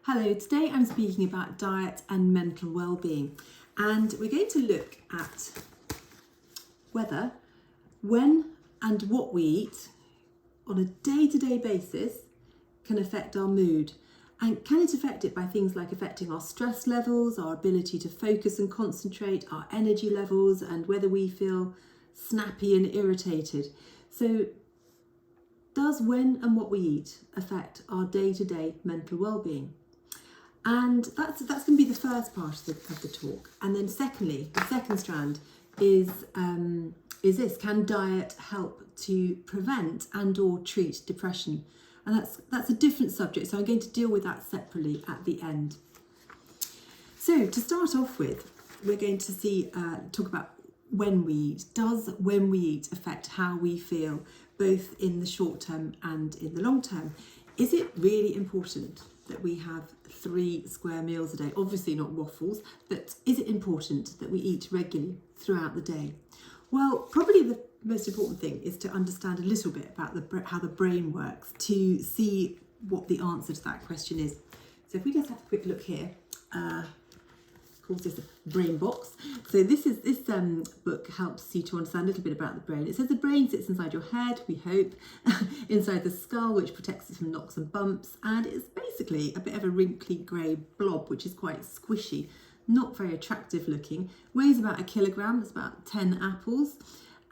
Hello, today I'm speaking about diet and mental well-being, and we're going to look at whether, when and what we eat on a day-to-day basis can affect our mood, and can it affect it by things like affecting our stress levels, our ability to focus and concentrate, our energy levels, and whether we feel snappy and irritated. So does when and what we eat affect our day-to-day mental well-being? And that's going to be the first part of the talk. And then secondly, the second strand is this: can diet help to prevent and or treat depression? And that's a different subject, so I'm going to deal with that separately at the end. So to start off with, we're going to talk about when we eat. Does when we eat affect how we feel, both in the short term and in the long term? Is it really important that we have 3 square meals a day? Obviously not waffles, but is it important that we eat regularly throughout the day? Well, probably the most important thing is to understand a little bit about how the brain works to see what the answer to that question is. So if we just have a quick look here, calls this a brain box. So this book helps you to understand a little bit about the brain. It says the brain sits inside your head, we hope, inside the skull, which protects it from knocks and bumps, and it's basically a bit of a wrinkly grey blob, which is quite squishy, not very attractive looking, weighs about 1 kilogram, it's about 10 apples,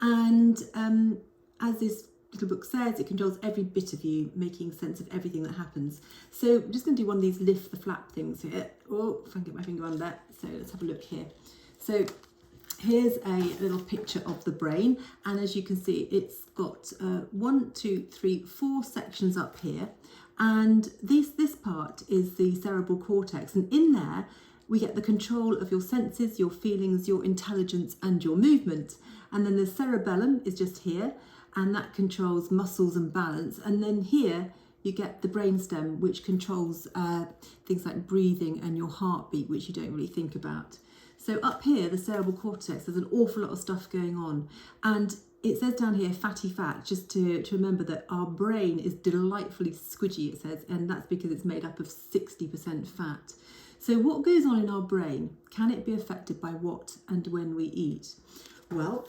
and as this little book says, it controls every bit of you, making sense of everything that happens. So I'm just going to do one of these lift the flap things here. Oh, if I can get my finger on that. So let's have a look here. So here's a little picture of the brain, and as you can see, it's got 1, 2, 3, 4 sections up here, and this part is the cerebral cortex, and in there we get the control of your senses, your feelings, your intelligence, and your movement. And then the cerebellum is just here, and that controls muscles and balance. And then here you get the brainstem, which controls things like breathing and your heartbeat, which you don't really think about. So up here, the cerebral cortex, there's an awful lot of stuff going on. And it says down here, fatty fat, just to remember that our brain is delightfully squidgy, it says, and that's because it's made up of 60% fat. So what goes on in our brain? Can it be affected by what and when we eat? Well,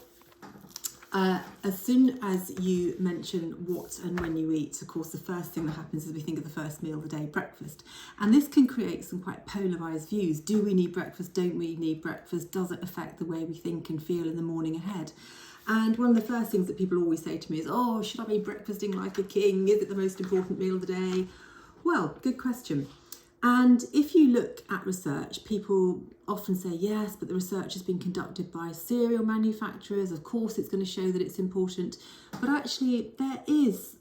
as soon as you mention what and when you eat, of course, the first thing that happens is we think of the first meal of the day, breakfast. And this can create some quite polarised views. Do we need breakfast? Don't we need breakfast? Does it affect the way we think and feel in the morning ahead? And one of the first things that people always say to me is, oh, should I be breakfasting like a king? Is it the most important meal of the day? Well, good question. And if you look at research, people often say, yes, but the research has been conducted by cereal manufacturers. Of course, it's going to show that it's important. But actually, there is,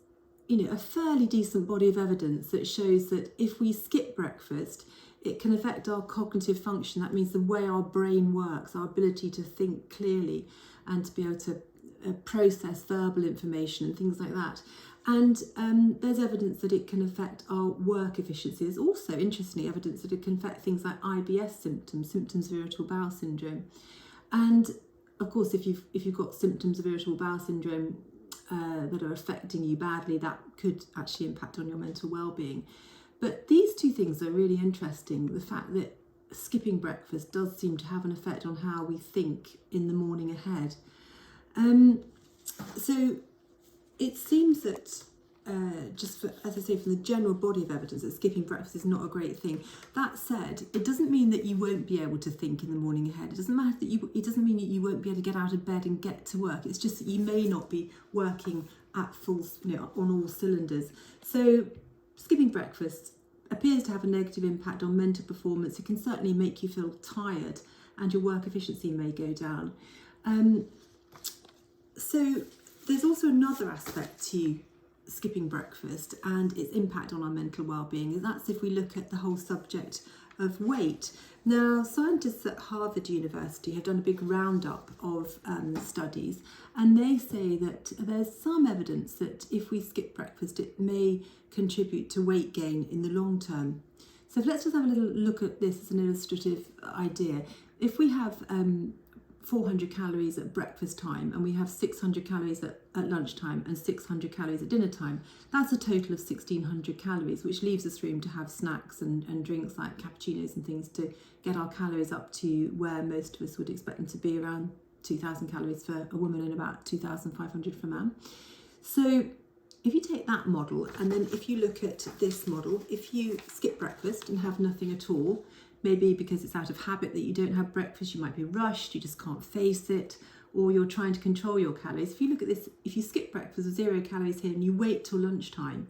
a fairly decent body of evidence that shows that if we skip breakfast, it can affect our cognitive function. That means the way our brain works, our ability to think clearly and to be able to process verbal information and things like that. And there's evidence that it can affect our work efficiency. There's also, interestingly, evidence that it can affect things like IBS symptoms of irritable bowel syndrome. And of course, if you've got symptoms of irritable bowel syndrome that are affecting you badly, that could actually impact on your mental well-being. But these two things are really interesting. The fact that skipping breakfast does seem to have an effect on how we think in the morning ahead. So it seems that as I say, from the general body of evidence, that skipping breakfast is not a great thing. That said, it doesn't mean that you won't be able to think in the morning ahead. It doesn't matter that it doesn't mean that you won't be able to get out of bed and get to work. It's just that you may not be working at full, on all cylinders. So skipping breakfast appears to have a negative impact on mental performance. It can certainly make you feel tired, and your work efficiency may go down. So there's also another aspect to skipping breakfast and its impact on our mental well-being, and that's if we look at the whole subject of weight. Now, scientists at Harvard University have done a big roundup of studies, and they say that there's some evidence that if we skip breakfast, it may contribute to weight gain in the long term. So let's just have a little look at this as an illustrative idea. If we have 400 calories at breakfast time and we have 600 calories at lunchtime and 600 calories at dinner time, that's a total of 1600 calories, which leaves us room to have snacks and drinks like cappuccinos and things to get our calories up to where most of us would expect them to be, around 2000 calories for a woman and about 2500 for a man. So if you take that model and then if you look at this model, if you skip breakfast and have nothing at all, maybe because it's out of habit that you don't have breakfast, you might be rushed, you just can't face it, or you're trying to control your calories. If you look at this, if you skip breakfast with 0 calories here and you wait till lunchtime,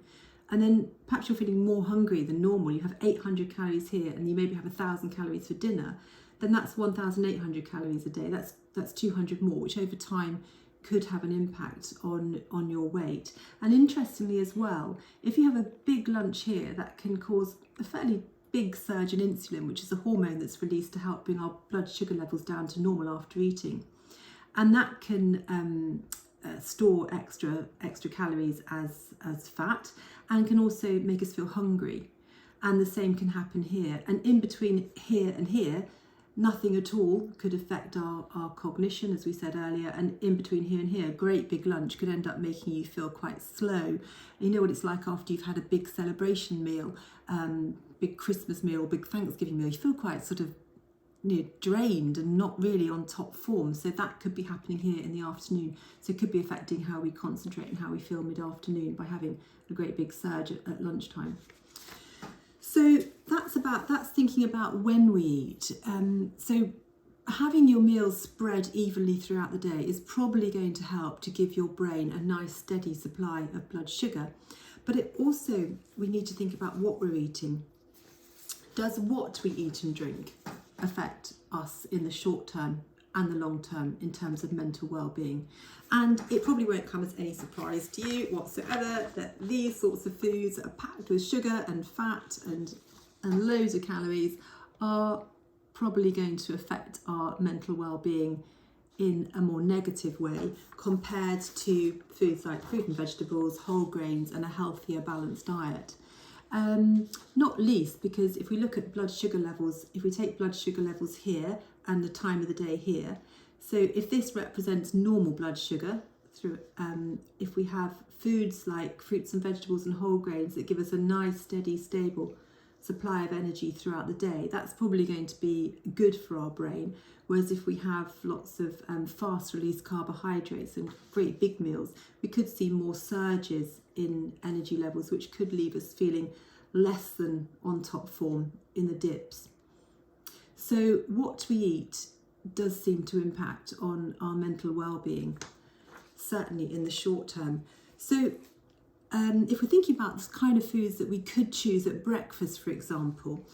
and then perhaps you're feeling more hungry than normal, you have 800 calories here and you maybe have 1000 calories for dinner, then that's 1800 calories a day. That's 200 more, which over time could have an impact on your weight. And interestingly as well, if you have a big lunch here, that can cause a fairly big surge in insulin, which is a hormone that's released to help bring our blood sugar levels down to normal after eating, and that can store extra calories as fat and can also make us feel hungry. And the same can happen here, and in between here and here, nothing at all could affect our cognition, as we said earlier, and in between here and here, a great big lunch could end up making you feel quite slow. You know what it's like after you've had a big celebration meal, big Christmas meal, big Thanksgiving meal, you feel quite sort of drained and not really on top form. So that could be happening here in the afternoon. So it could be affecting how we concentrate and how we feel mid-afternoon by having a great big surge at lunchtime. So that's thinking about when we eat. So having your meals spread evenly throughout the day is probably going to help to give your brain a nice steady supply of blood sugar. But it also, we need to think about what we're eating. Does what we eat and drink affect us in the short term and the long term in terms of mental well-being? And it probably won't come as any surprise to you whatsoever that these sorts of foods that are packed with sugar and fat and loads of calories are probably going to affect our mental well-being in a more negative way compared to foods like fruit and vegetables, whole grains, and a healthier, balanced diet. Not least because if we look at blood sugar levels, if we take blood sugar levels here and the time of the day here, so if this represents normal blood sugar, if we have foods like fruits and vegetables and whole grains that give us a nice, steady, stable supply of energy throughout the day, that's probably going to be good for our brain. Whereas if we have lots of fast release carbohydrates and very big meals, we could see more surges in energy levels, which could leave us feeling less than on top form in the dips. So what we eat does seem to impact on our mental well-being, certainly in the short term. So if we're thinking about the kind of foods that we could choose at breakfast, for example,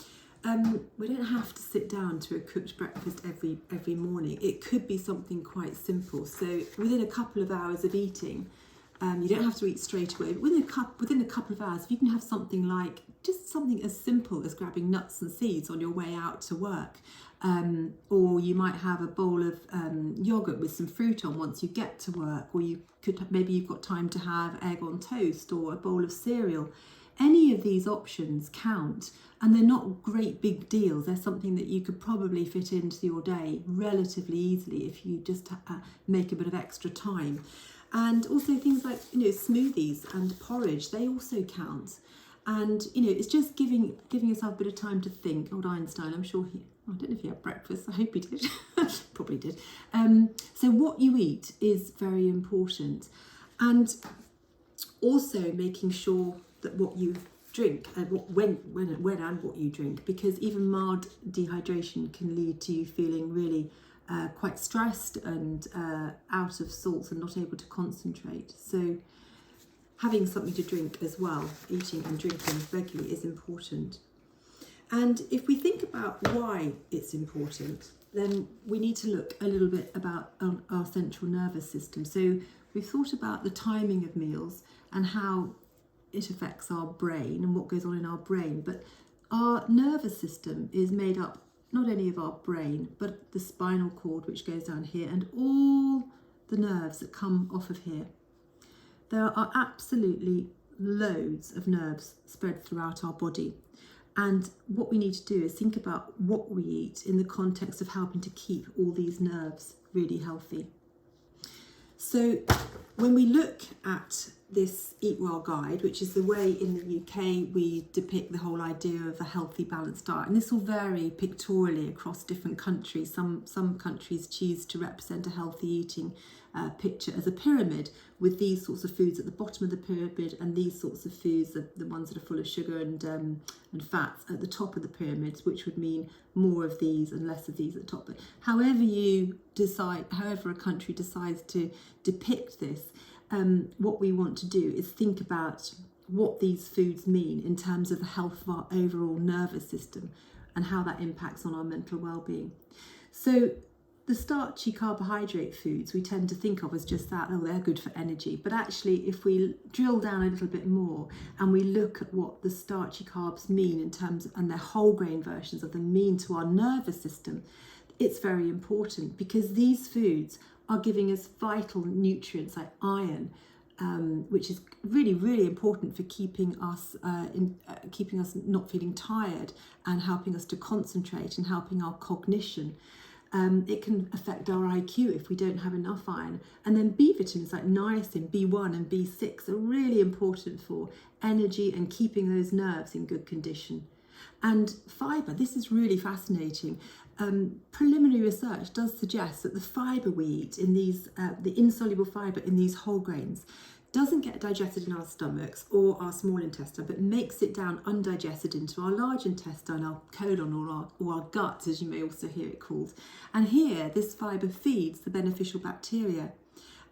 we don't have to sit down to a cooked breakfast every morning. It could be something quite simple. So within a couple of hours of eating, you don't have to eat straight away, but within a couple of hours, if you can have something like just something as simple as grabbing nuts and seeds on your way out to work, or you might have a bowl of yogurt with some fruit on once you get to work, or maybe you've got time to have egg on toast or a bowl of cereal. Any of these options count, and they're not great big deals. They're something that you could probably fit into your day relatively easily if you just make a bit of extra time. And also things like smoothies and porridge, they also count. And it's just giving yourself a bit of time to think. Old Einstein, I'm sure I don't know if he had breakfast, I hope he did. Probably did. So what you eat is very important, and also making sure that what you drink and when and what you drink, because even mild dehydration can lead to you feeling really quite stressed and out of sorts and not able to concentrate. So having something to drink as well, eating and drinking regularly, is important. And if we think about why it's important, then we need to look a little bit about our central nervous system. So we've thought about the timing of meals and how it affects our brain and what goes on in our brain. But our nervous system is made up not only of our brain, but the spinal cord, which goes down here, and all the nerves that come off of here. There are absolutely loads of nerves spread throughout our body. And what we need to do is think about what we eat in the context of helping to keep all these nerves really healthy. So when we look at this Eat Well guide, which is the way in the UK we depict the whole idea of a healthy, balanced diet, and this will vary pictorially across different countries. Some countries choose to represent a healthy eating picture as a pyramid, with these sorts of foods at the bottom of the pyramid and these sorts of foods, the ones that are full of sugar and fats, at the top of the pyramids, which would mean more of these and less of these at the top. But however a country decides to depict this, what we want to do is think about what these foods mean in terms of the health of our overall nervous system and how that impacts on our mental well-being. So the starchy carbohydrate foods we tend to think of as just that, oh, they're good for energy. But actually, if we drill down a little bit more and we look at what the starchy carbs mean in terms of, and their whole grain versions of them mean to our nervous system, it's very important, because these foods are giving us vital nutrients like iron, which is really, really important for keeping us not feeling tired and helping us to concentrate and helping our cognition. It can affect our IQ if we don't have enough iron. And then B vitamins like niacin, B1 and B6 are really important for energy and keeping those nerves in good condition. And fibre, this is really fascinating. Preliminary research does suggest that the fibre we eat in these, the insoluble fibre in these whole grains, doesn't get digested in our stomachs or our small intestine, but makes it down undigested into our large intestine, our colon, or our gut, as you may also hear it called. And here, this fibre feeds the beneficial bacteria.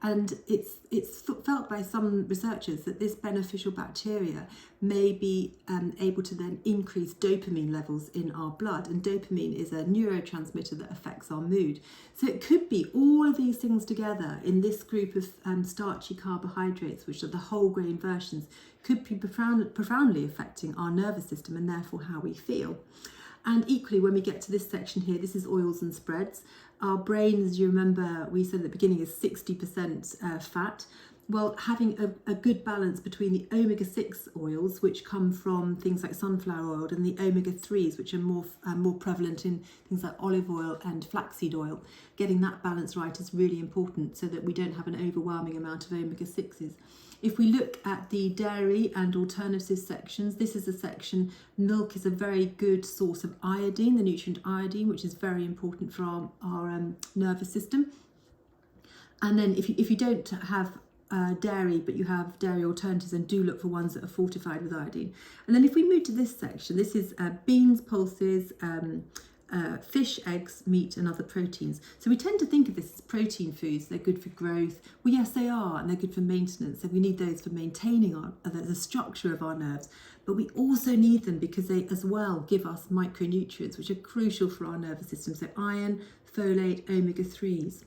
And it's felt by some researchers that this beneficial bacteria may be able to then increase dopamine levels in our blood. And dopamine is a neurotransmitter that affects our mood. So it could be all of these things together in this group of starchy carbohydrates, which are the whole grain versions, could be profoundly affecting our nervous system and therefore how we feel. And equally, when we get to this section here, this is oils and spreads. Our brain, as you remember, we said at the beginning, is 60% fat. Well, having a good balance between the omega-6 oils, which come from things like sunflower oil, and the omega-3s, which are more prevalent in things like olive oil and flaxseed oil. Getting that balance right is really important so that we don't have an overwhelming amount of omega-6s. If we look at the dairy and alternatives sections, this is a section, milk is a very good source of iodine, the nutrient iodine, which is very important for our nervous system. And then if you don't have dairy, but you have dairy alternatives, then do look for ones that are fortified with iodine. And then if we move to this section, this is beans, pulses, fish, eggs, meat and other proteins. So we tend to think of this as protein foods. They're good for growth. Well, yes, they are, and they're good for maintenance. So we need those for maintaining the structure of our nerves. But we also need them because they as well give us micronutrients, which are crucial for our nervous system. So iron, folate, omega-3s.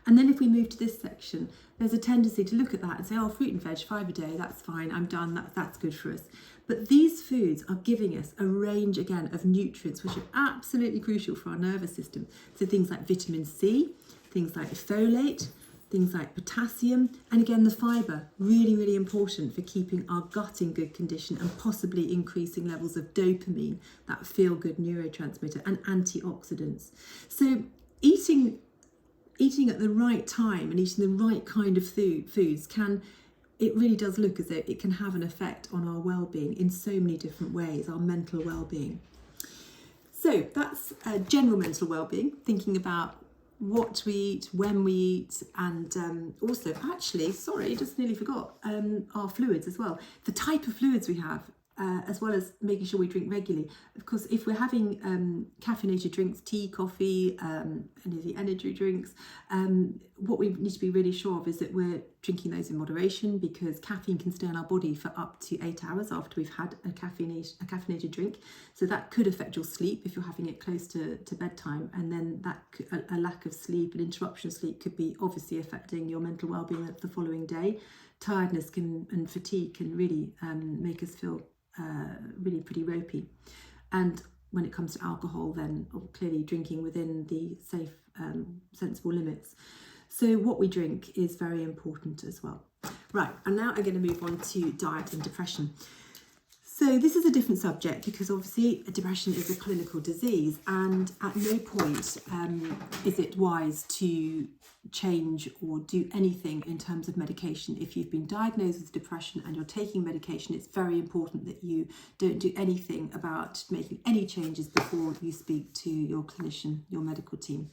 And then if we move to this section, there's a tendency to look at that and say, oh, fruit and veg, 5 a day, that's fine, I'm done, that's good for us. But these foods are giving us a range, again, of nutrients, which are absolutely crucial for our nervous system. So things like vitamin C, things like folate, things like potassium, and again, the fibre, really, really important for keeping our gut in good condition and possibly increasing levels of dopamine, that feel-good neurotransmitter, and antioxidants. So eating at the right time and eating the right kind of foods it really does look as though it can have an effect on our well-being in so many different ways, our mental well-being. So that's general mental well-being, thinking about what we eat, when we eat, and also, actually, sorry, just nearly forgot, our fluids as well. The type of fluids we have, as well as making sure we drink regularly. Of course, if we're having caffeinated drinks, tea, coffee, any of the energy drinks, what we need to be really sure of is that we're drinking those in moderation, because caffeine can stay in our body for up to 8 hours after we've had a caffeinated drink. So that could affect your sleep if you're having it close to bedtime, and then a lack of sleep, an interruption of sleep, could be obviously affecting your mental well-being the following day. Tiredness and fatigue can really make us feel really pretty ropey. And when it comes to alcohol, then clearly drinking within the safe, sensible limits. So what we drink is very important as well. Right, and now I'm going to move on to diet and depression. So this is a different subject because obviously depression is a clinical disease, and at no point is it wise to change or do anything in terms of medication. If you've been diagnosed with depression and you're taking medication, it's very important that you don't do anything about making any changes before you speak to your clinician, your medical team.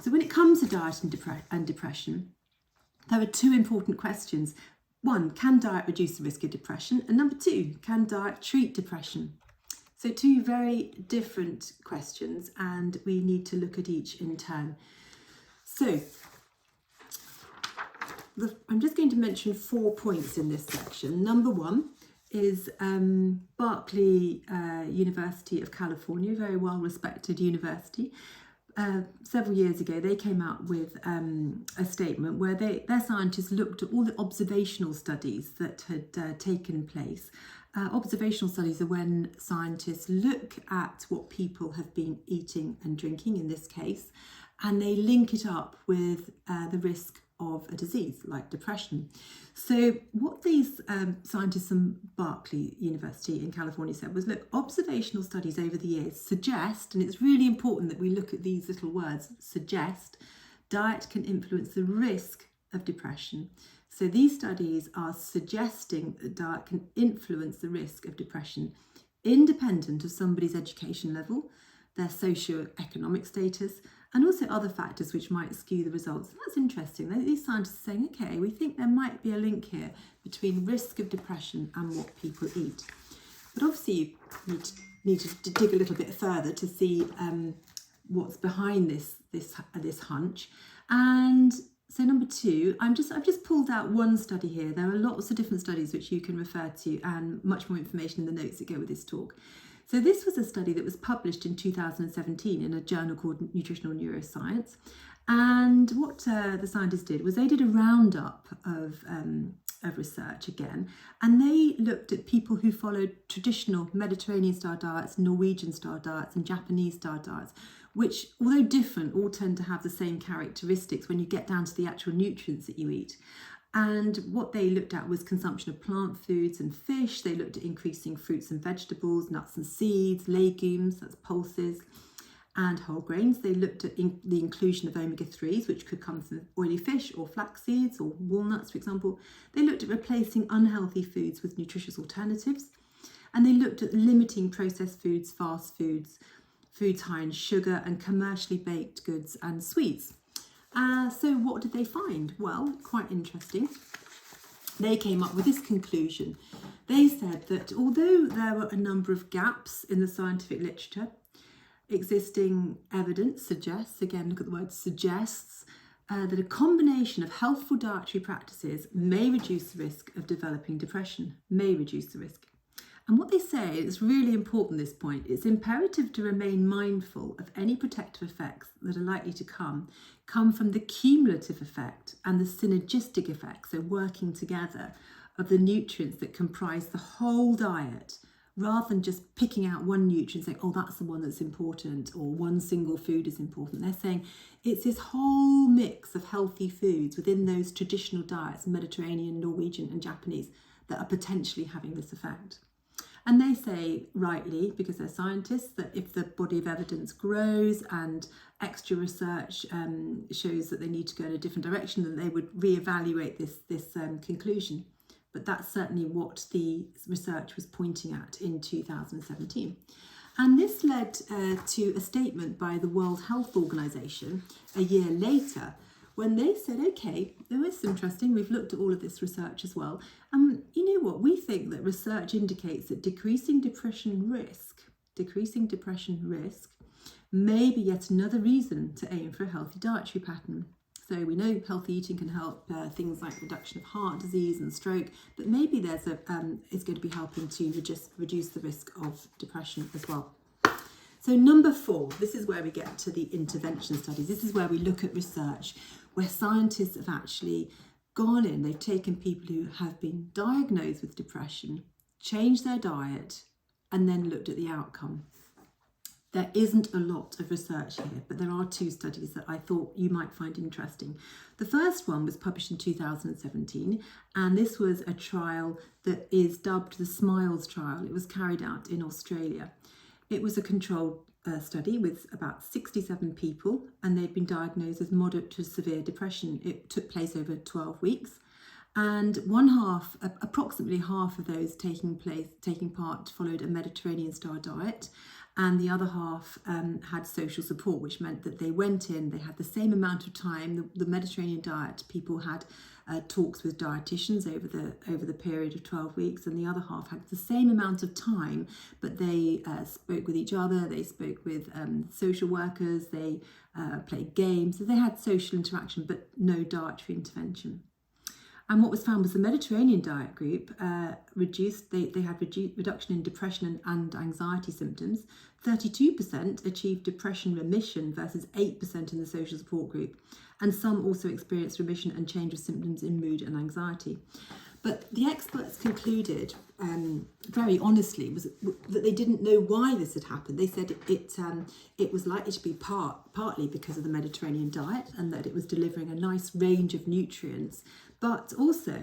So when it comes to diet and depression, there are two important questions. One, can diet reduce the risk of depression? And number two, can diet treat depression? So two very different questions, and we need to look at each in turn. So I'm just going to mention 4 points in this section. Number one is Berkeley University of California, very well respected university. Several years ago, they came out with a statement where their scientists looked at all the observational studies that had taken place. Observational studies are when scientists look at what people have been eating and drinking, in this case, and they link it up with the risk of a disease like depression. So what these scientists from Berkeley University in California said was, look, observational studies over the years suggest, and it's really important that we look at these little words, suggest, diet can influence the risk of depression. So these studies are suggesting that diet can influence the risk of depression independent of somebody's education level, their socio-economic status, and also other factors which might skew the results. And that's interesting. These scientists are saying, okay, we think there might be a link here between risk of depression and what people eat. But obviously you need to dig a little bit further to see what's behind this hunch. And so number two, I've just pulled out one study here. There are lots of different studies which you can refer to, and much more information in the notes that go with this talk. So this was a study that was published in 2017 in a journal called Nutritional Neuroscience. And what the scientists did was they did a roundup of research again, and they looked at people who followed traditional Mediterranean-style diets, Norwegian-style diets, and Japanese-style diets, which, although different, all tend to have the same characteristics when you get down to the actual nutrients that you eat. And what they looked at was consumption of plant foods and fish. They looked at increasing fruits and vegetables, nuts and seeds, legumes, that's pulses, and whole grains. They looked at the inclusion of omega-3s, which could come from oily fish or flax seeds or walnuts, for example. They looked at replacing unhealthy foods with nutritious alternatives. And they looked at limiting processed foods, fast foods, foods high in sugar, and commercially baked goods and sweets. So what did they find? Well, quite interesting. They came up with this conclusion. They said that although there were a number of gaps in the scientific literature, existing evidence suggests, again, look at the word suggests, that a combination of healthful dietary practices may reduce the risk of developing depression, may reduce the risk. And what they say, it's really important this point, it's imperative to remain mindful of any protective effects that are likely to come from the cumulative effect and the synergistic effects, so working together, of the nutrients that comprise the whole diet, rather than just picking out one nutrient and saying, oh, that's the one that's important, or one single food is important. They're saying it's this whole mix of healthy foods within those traditional diets, Mediterranean, Norwegian and Japanese, that are potentially having this effect. And they say, rightly, because they're scientists, that if the body of evidence grows and extra research shows that they need to go in a different direction, then they would reevaluate this conclusion. But that's certainly what the research was pointing at in 2017. And this led to a statement by the World Health Organization a year later, when they said, okay, this is interesting, we've looked at all of this research as well. You know what, we think that research indicates that decreasing depression risk may be yet another reason to aim for a healthy dietary pattern. So we know healthy eating can help things like reduction of heart disease and stroke, but maybe it's going to be helping to reduce the risk of depression as well. So number 4, this is where we get to the intervention studies. This is where we look at research where scientists have actually gone in, they've taken people who have been diagnosed with depression, changed their diet, and then looked at the outcome. There isn't a lot of research here, but there are two studies that I thought you might find interesting. The first one was published in 2017, and this was a trial that is dubbed the SMILES trial. It was carried out in Australia. It was a controlled study with about 67 people, and they'd been diagnosed with moderate to severe depression. It took place over 12 weeks. And approximately half of those taking part followed a Mediterranean style diet, and the other half had social support, which meant that they went in, they had the same amount of time. The Mediterranean diet, people had talks with dietitians over the period of 12 weeks, and the other half had the same amount of time, but they spoke with each other, they spoke with social workers, they played games, so they had social interaction, but no dietary intervention. And what was found was the Mediterranean diet group had reduction in depression and anxiety symptoms. 32% achieved depression remission versus 8% in the social support group. And some also experienced remission and change of symptoms in mood and anxiety. But the experts concluded, very honestly, was that they didn't know why this had happened. They said it was likely to be partly because of the Mediterranean diet, and that it was delivering a nice range of nutrients, but also,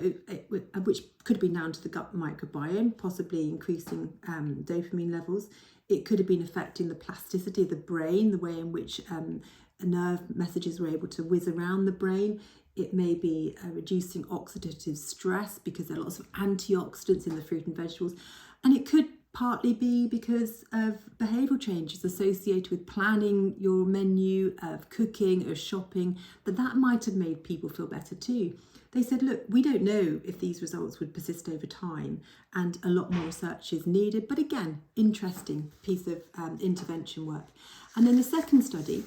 which could have been down to the gut microbiome, possibly increasing dopamine levels. It could have been affecting the plasticity of the brain, the way in which nerve messages were able to whiz around the brain. It may be reducing oxidative stress because there are lots of antioxidants in the fruit and vegetables. And it could partly be because of behavioural changes associated with planning your menu, of cooking, of shopping, that might have made people feel better too. They said, look, we don't know if these results would persist over time, and a lot more research is needed. But again, interesting piece of intervention work. And then the second study,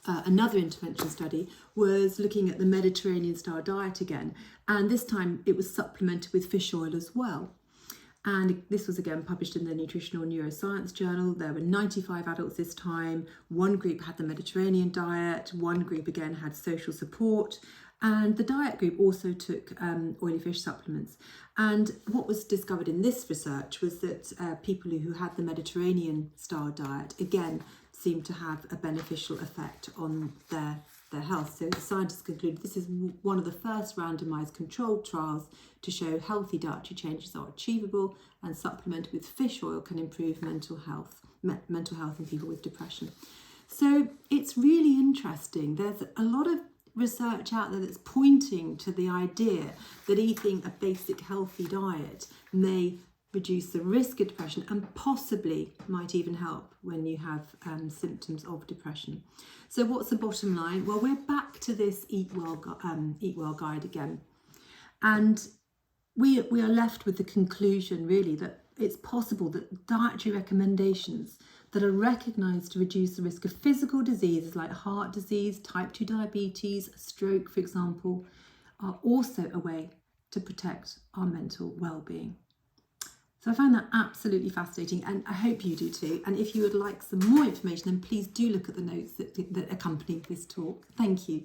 another intervention study, was looking at the Mediterranean style diet again, and this time it was supplemented with fish oil as well. And this was again published in the Nutritional Neuroscience journal. There were 95 adults this time. One group had the Mediterranean diet, one group again had social support, and the diet group also took oily fish supplements. And what was discovered in this research was that people who had the Mediterranean style diet again seemed to have a beneficial effect on their health. So the scientists concluded this is one of the first randomized controlled trials to show healthy dietary changes are achievable, and supplement with fish oil can improve mental health in people with depression. So it's really interesting. There's a lot of research out there that's pointing to the idea that eating a basic healthy diet may reduce the risk of depression and possibly might even help when you have symptoms of depression. So what's the bottom line? Well, we're back to this Eat Well guide again. And we are left with the conclusion really that it's possible that dietary recommendations that are recognised to reduce the risk of physical diseases like heart disease, type 2 diabetes, stroke, for example, are also a way to protect our mental well-being. So I found that absolutely fascinating, and I hope you do too. And if you would like some more information, then please do look at the notes that accompany this talk. Thank you.